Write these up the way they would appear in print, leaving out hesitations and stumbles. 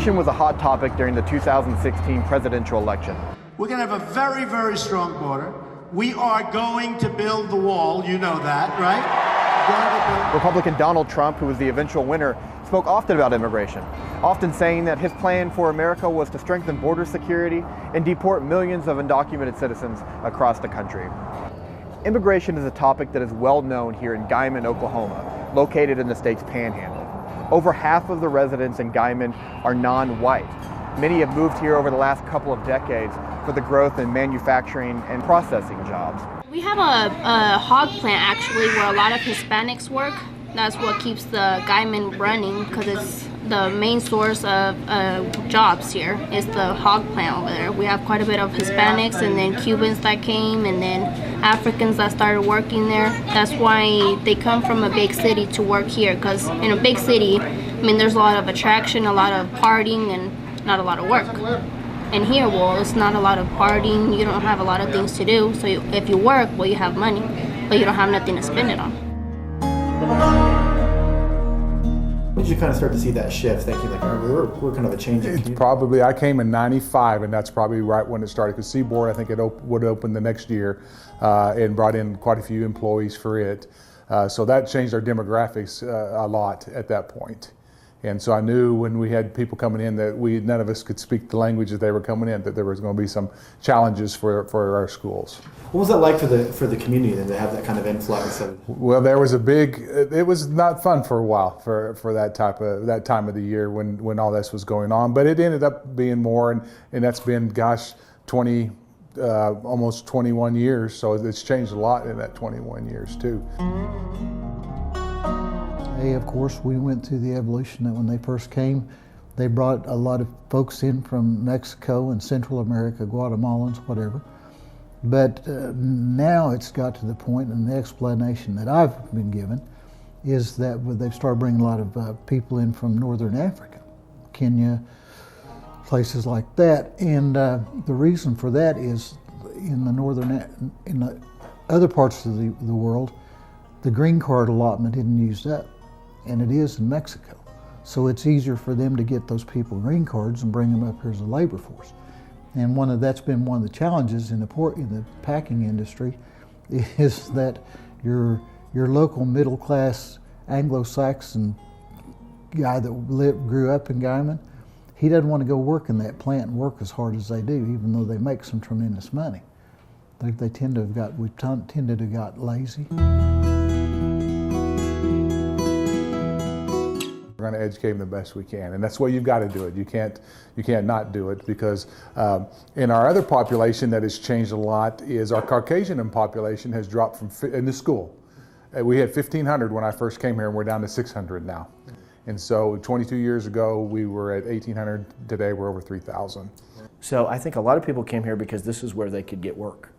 Immigration was a hot topic during the 2016 presidential election. We're going to have a very, very strong border. We are going to build the wall. You know that, right? Republican Donald Trump, who was the eventual winner, spoke often about immigration, often saying that his plan for America was to strengthen border security and deport millions of undocumented citizens across the country. Immigration is a topic that is well known here in Guymon, Oklahoma, located in the state's Panhandle. Over half of the residents in Guymon are non-white. Many have moved here over the last couple of decades for the growth in manufacturing and processing jobs. We have a hog plant actually where a lot of Hispanics work. That's what keeps the Guymon running, because it's the main source of jobs here is the hog plant over there. We have quite a bit of Hispanics and then Cubans that came and then Africans that started working there. That's why they come from a big city to work here, because in a big city, I mean, there's a lot of attraction, a lot of partying, and not a lot of work. And here, well, it's not a lot of partying, you don't have a lot of things to do, so if you work, well, you have money, but you don't have nothing to spend it on. When did you kind of start to see that shift, thinking like, oh, we're kind of a changing community? Probably, I came in '95, and that's probably right when it started, because Seaboard, I think it would open the next year and brought in quite a few employees for it. So that changed our demographics a lot at that point. And so I knew when we had people coming in that none of us could speak the language that they were coming in, that there was going to be some challenges for our schools. What was that like for the community then, to have that kind of influx of? Well, there was it was not fun for a while for that time of the year when all this was going on, but it ended up being more, and that's been, gosh, almost 21 years, so it's changed a lot in that 21 years too. Of course, we went through the evolution that when they first came, they brought a lot of folks in from Mexico and Central America, Guatemalans, whatever. But now it's got to the point, and the explanation that I've been given is that they've started bringing a lot of people in from Northern Africa, Kenya, places like that. And the reason for that is in the other parts of the world, the green card allotment isn't used up. And it is in Mexico. So it's easier for them to get those people green cards and bring them up here as a labor force. And that's been one of the challenges in the packing industry, is that your local middle class Anglo-Saxon guy that grew up in Guymon, he doesn't want to go work in that plant and work as hard as they do, even though they make some tremendous money. We've tended to have got lazy. We're going to educate them the best we can, and that's why you've got to do it. You can't not do it, because in our other population that has changed a lot is our Caucasian population has dropped in the school. We had 1,500 when I first came here, and we're down to 600 now. And so 22 years ago we were at 1,800. Today we're over 3,000. So I think a lot of people came here because this is where they could get work.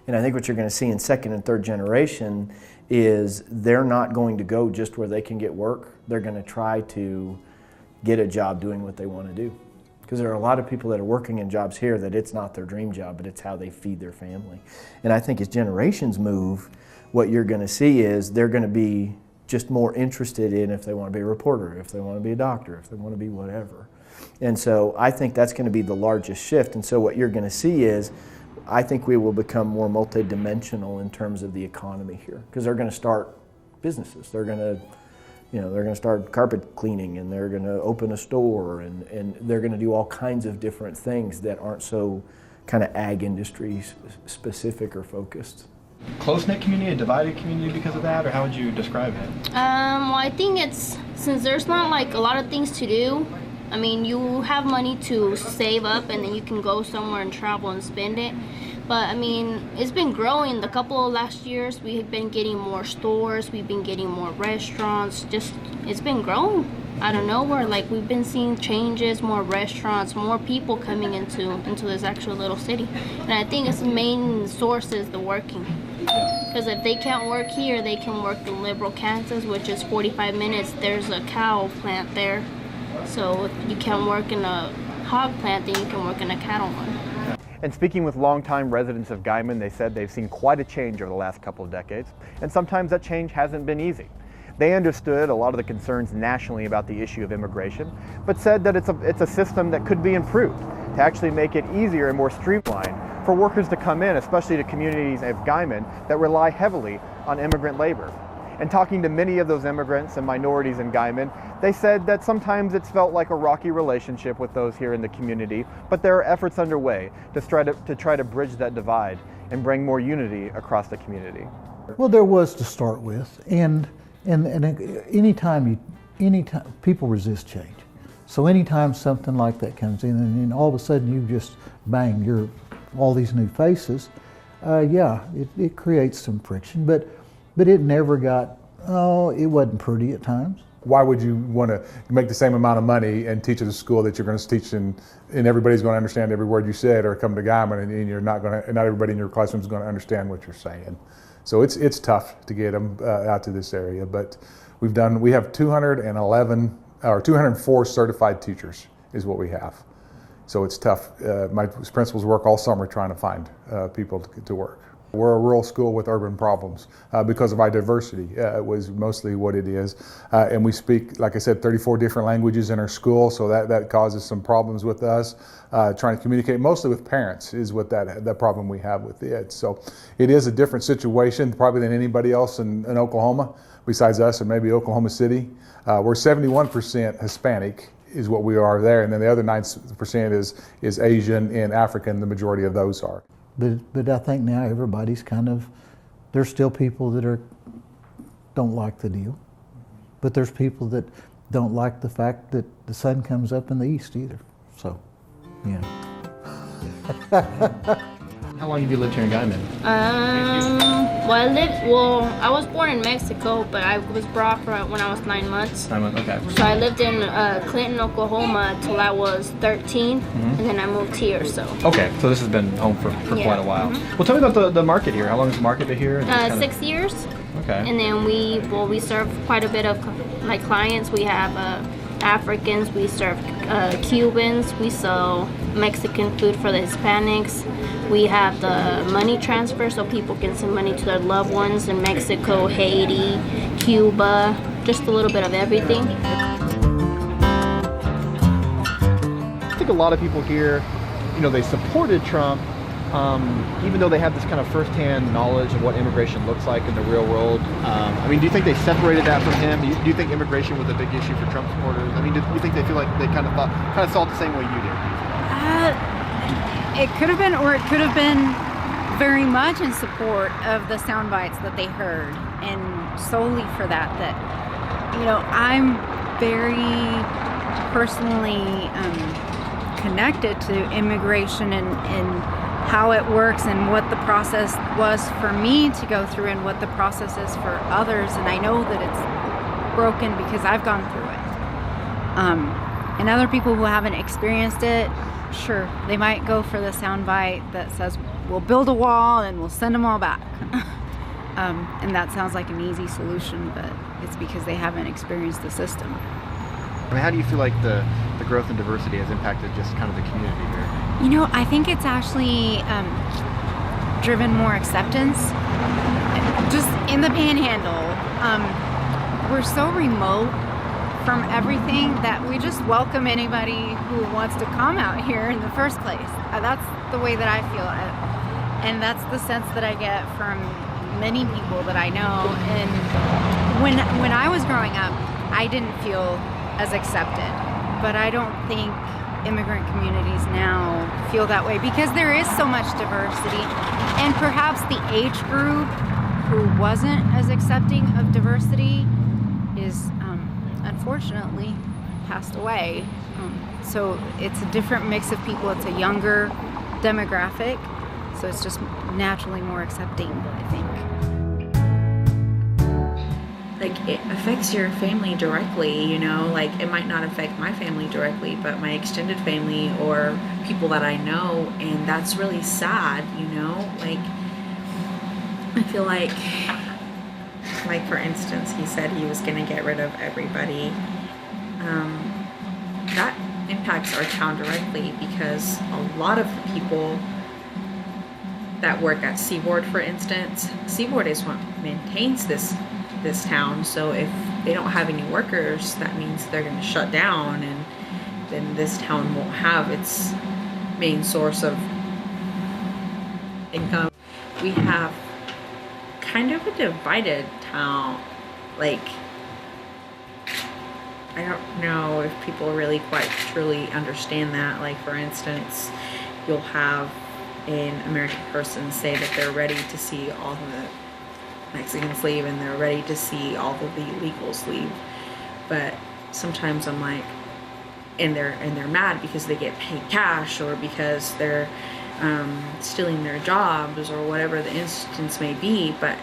And I think what you're going to see in second and third generation is they're not going to go just where they can get work. They're going to try to get a job doing what they want to do. Because there are a lot of people that are working in jobs here that it's not their dream job, but it's how they feed their family. And I think as generations move, what you're going to see is they're going to be just more interested in if they want to be a reporter, if they want to be a doctor, if they want to be whatever. And so I think that's going to be the largest shift. And so what you're going to see is, I think we will become more multidimensional in terms of the economy here, because they're going to start businesses. They're going to start carpet cleaning, and they're going to open a store, and they're going to do all kinds of different things that aren't so kind of ag industry specific or focused. Close-knit community, a divided community because of that, or how would you describe it? Well, I think since there's not like a lot of things to do, I mean, you have money to save up and then you can go somewhere and travel and spend it. But I mean, it's been growing. The couple of last years, we have been getting more stores, we've been getting more restaurants, it's been growing out of nowhere. Like, we've been seeing changes, more restaurants, more people coming into this actual little city. And I think its main source is the working. Because if they can't work here, they can work in Liberal, Kansas, which is 45 minutes. There's a cow plant there. So if you can't work in a hog plant, then you can work in a cattle one. And speaking with longtime residents of Guymon, they said they've seen quite a change over the last couple of decades, and sometimes that change hasn't been easy. They understood a lot of the concerns nationally about the issue of immigration, but said that it's a system that could be improved to actually make it easier and more streamlined for workers to come in, especially to communities of Guymon that rely heavily on immigrant labor. And talking to many of those immigrants and minorities in Guymon, they said that sometimes it's felt like a rocky relationship with those here in the community, but there are efforts underway to try to bridge that divide and bring more unity across the community. Well, there was to start with, and anytime people resist change. So anytime something like that comes in, and then all of a sudden you just bang, you're all these new faces. It creates some friction, but it never got. It wasn't pretty at times. Why would you want to make the same amount of money and teach at a school that you're going to teach and everybody's going to understand every word you said, or come to Guymon and you're not going to, and not everybody in your classroom is going to understand what you're saying. So it's tough to get them out to this area, but we have 204 certified teachers is what we have. So it's tough. My principals work all summer trying to find people to work. We're a rural school with urban problems because of our diversity. It was mostly what it is. And we speak, like I said, 34 different languages in our school, so that causes some problems with us. Trying to communicate mostly with parents is what that problem we have with it. So it is a different situation probably than anybody else in Oklahoma, besides us and maybe Oklahoma City. We're 71% Hispanic is what we are there, and then the other 9% is Asian and African, the majority of those are. But I think now everybody's there's still people that don't like the deal, but there's people that don't like the fact that the sun comes up in the east either. So, yeah. How long have you lived here in Guymon? I was born in Mexico, but I was brought when I was 9 months. 9 months, okay. So I lived in Clinton, Oklahoma till I was 13, and then I moved here, so. Okay, so this has been home for quite a while. Well, tell me about the market here. How long has the market been here? 6 years. Okay. And then we serve quite a bit of clients. We have Africans, we serve Cubans, we sell Mexican food for the Hispanics. We have the money transfer so people can send money to their loved ones in Mexico, Haiti, Cuba, just a little bit of everything. I think a lot of people here, they supported Trump, even though they have this kind of firsthand knowledge of what immigration looks like in the real world. Do you think they separated that from him? Do you think immigration was a big issue for Trump supporters? Do you think they feel like they kind of saw it the same way you do? It could have been, or it could have been very much in support of the sound bites that they heard, and solely for that I'm very personally connected to immigration and how it works and what the process was for me to go through and what the process is for others, and I know that it's broken because I've gone through it. And other people who haven't experienced it, sure, they might go for the soundbite that says, we'll build a wall and we'll send them all back. And that sounds like an easy solution, but it's because they haven't experienced the system. How do you feel like the growth and diversity has impacted just kind of the community here? I think it's actually driven more acceptance. Just in the Panhandle, we're so remote from everything that we just welcome anybody who wants to come out here in the first place. That's the way that I feel it. And that's the sense that I get from many people that I know. And when I was growing up, I didn't feel as accepted. But I don't think immigrant communities now feel that way because there is so much diversity. And perhaps the age group who wasn't as accepting of diversity is unfortunately passed away. So it's a different mix of people. It's a younger demographic. So it's just naturally more accepting, I think. It affects your family directly, it might not affect my family directly, but my extended family or people that I know, and that's really sad, I feel like for instance, he said he was going to get rid of everybody. That impacts our town directly because a lot of the people that work at Seaboard, for instance, Seaboard is what maintains this this town. So if they don't have any workers, that means they're going to shut down, and then this town won't have its main source of income. We have kind of a divided town. Like, I don't know if people really quite truly understand that. Like, for instance, you'll have an American person say that they're ready to see all the Mexicans leave and they're ready to see all of the illegals leave. But sometimes I'm like, and they're mad because they get paid cash, or because they're stealing their jobs, or whatever the instance may be. But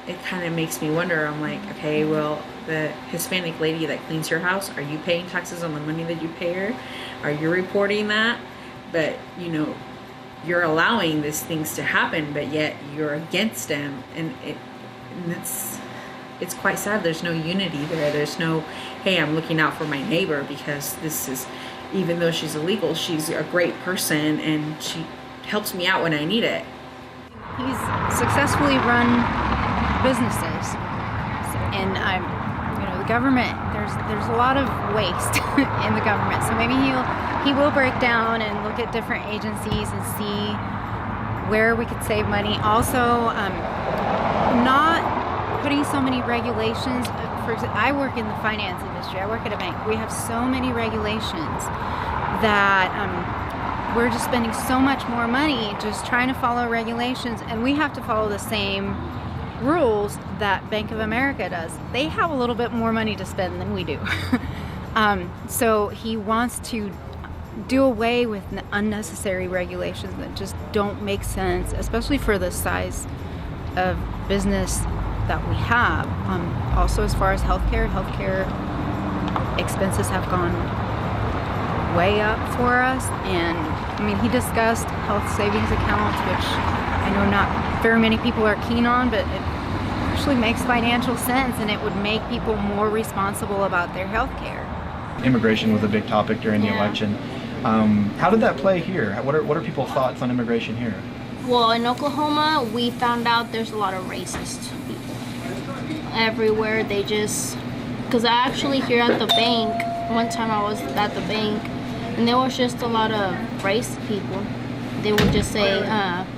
it kind of makes me wonder. I'm like, okay, well, the Hispanic lady that cleans your house, are you paying taxes on the money that you pay her? Are you reporting that? But, you know, you're allowing these things to happen, but yet you're against them. And it's quite sad. There's no unity there. There's no, hey, I'm looking out for my neighbor, because this is, even though she's illegal, she's a great person and she helps me out when I need it. He's successfully run businesses, and the government. There's a lot of waste in the government. So maybe he will break down and look at different agencies and see where we could save money. Also, not putting so many regulations. For example, I work in the finance industry. I work at a bank. We have so many regulations that we're just spending so much more money just trying to follow regulations, and we have to follow the same rules that Bank of America does. They have a little bit more money to spend than we do. So he wants to do away with unnecessary regulations that just don't make sense, especially for the size of business that we have. Also, as far as healthcare expenses have gone way up for us. And I mean, he discussed health savings accounts, which I know not very many people are keen on, but it actually makes financial sense, and it would make people more responsible about their health care. Immigration was a big topic during the election. How did that play here? What are people's thoughts on immigration here? Well, in Oklahoma, we found out there's a lot of racist people everywhere. They just, because I actually here at the bank, one time I was at the bank, and there was just a lot of racist people. They would just say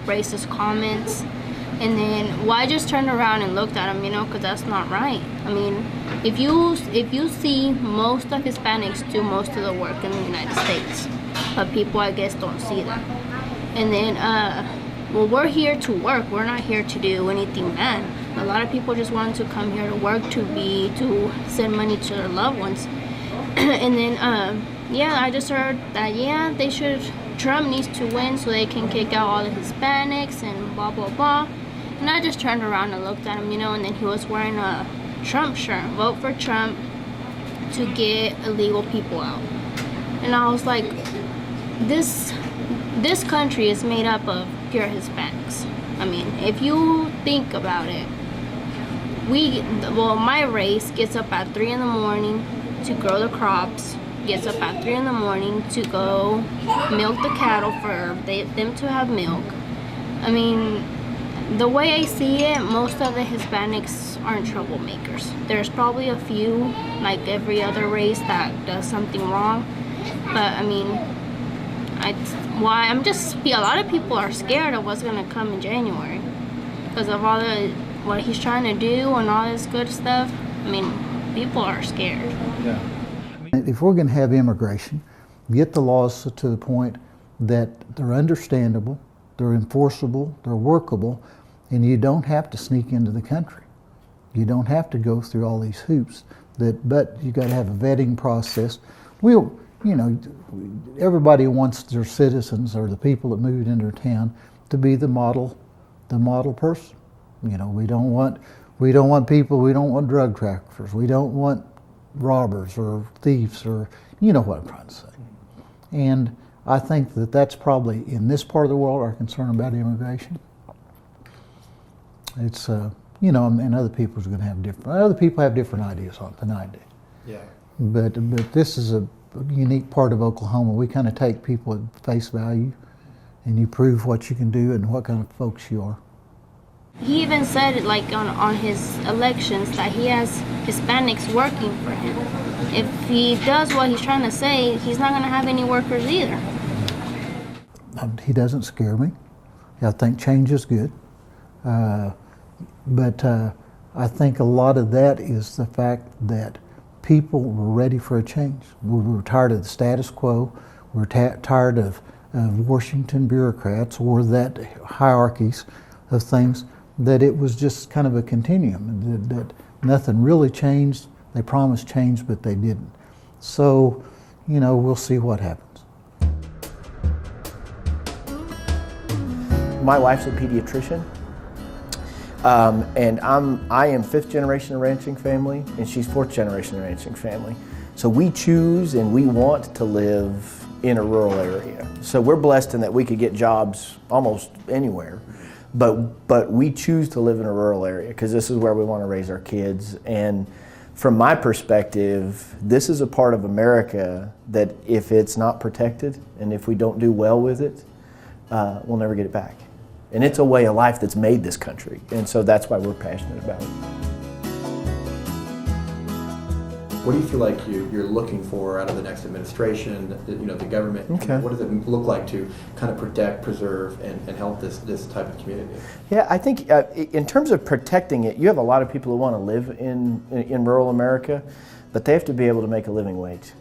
racist comments, and then I just turned around and looked at them, because that's not right. I mean, if you see, most of Hispanics do most of the work in the United States, but people, I guess, don't see that. And then, well, we're here to work. We're not here to do anything bad. A lot of people just want to come here to work, to send money to their loved ones. And then, I just heard that, Trump needs to win so they can kick out all the Hispanics and blah, blah, blah. And I just turned around and looked at him, and then he was wearing a Trump shirt. Vote for Trump to get illegal people out. And I was like, this country is made up of pure Hispanics. I mean, if you think about it, my race gets up at 3 in the morning to grow the crops, gets up at 3 in the morning to go milk the cattle for them to have milk. I mean, the way I see it, most of the Hispanics aren't troublemakers. There's probably a few, like every other race, that does something wrong. But I mean, a lot of people are scared of what's gonna come in January because of all what he's trying to do and all this good stuff. I mean, people are scared. Yeah. If we're going to have immigration, get the laws to the point that they're understandable, they're enforceable, they're workable, and you don't have to sneak into the country. You don't have to go through all these hoops. But you got to have a vetting process. Everybody wants their citizens or the people that moved into their town to be the model person. We don't want drug traffickers. We don't want robbers or thieves, or you know what I'm trying to say. And I think that's probably, in this part of the world, our concern about immigration. It's and other people have different ideas on it than I do. Yeah. But this is a unique part of Oklahoma. We kind of take people at face value, and you prove what you can do and what kind of folks you are. He even said, like, on his elections that he has Hispanics working for him. If he does what he's trying to say, he's not going to have any workers either. He doesn't scare me. I think change is good. But I think a lot of that is the fact that people were ready for a change. We were tired of the status quo. We were tired of Washington bureaucrats or that hierarchies of things, that it was just kind of a continuum, that nothing really changed. They promised change, but they didn't. So, you know, we'll see what happens. My wife's a pediatrician, and I am 5th generation ranching family, and she's 4th generation ranching family. So we choose and we want to live in a rural area. So we're blessed in that we could get jobs almost anywhere, but we choose to live in a rural area because this is where we want to raise our kids. And from my perspective, this is a part of America that if it's not protected and if we don't do well with it, we'll never get it back. And it's a way of life that's made this country, and so that's why we're passionate about it. What do you feel like you're looking for out of the next administration, the government? Okay. What does it look like to kind of protect, preserve, and help this type of community? Yeah, I think in terms of protecting it, you have a lot of people who want to live in rural America, but they have to be able to make a living wage.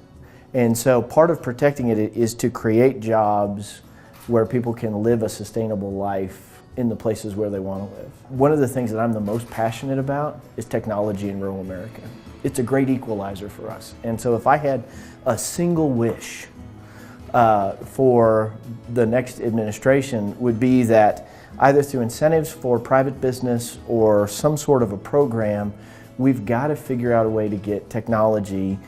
And so part of protecting it is to create jobs where people can live a sustainable life in the places where they want to live. One of the things that I'm the most passionate about is technology in rural America. It's a great equalizer for us. And so if I had a single wish for the next administration would be that either through incentives for private business or some sort of a program, we've got to figure out a way to get technology,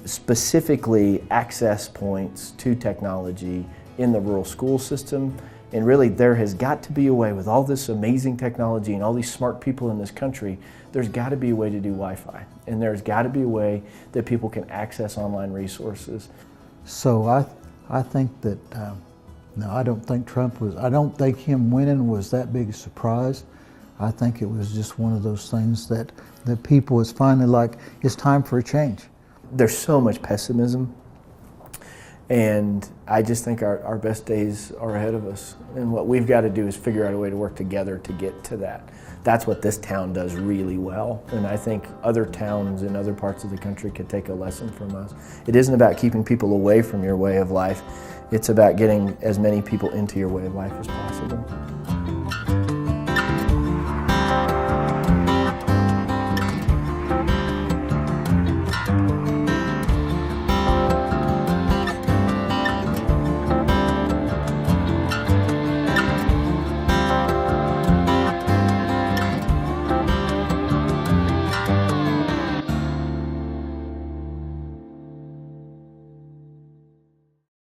specifically access points to technology in the rural school system. And really there has got to be a way, with all this amazing technology and all these smart people in this country, there's got to be a way to do Wi-Fi. And there's got to be a way that people can access online resources. So I think that, no, I don't think him winning was that big a surprise. I think it was just one of those things that people was finally like, it's time for a change. There's so much pessimism. And I just think our best days are ahead of us. And what we've got to do is figure out a way to work together to get to that. That's what this town does really well. And I think other towns in other parts of the country could take a lesson from us. It isn't about keeping people away from your way of life. It's about getting as many people into your way of life as possible.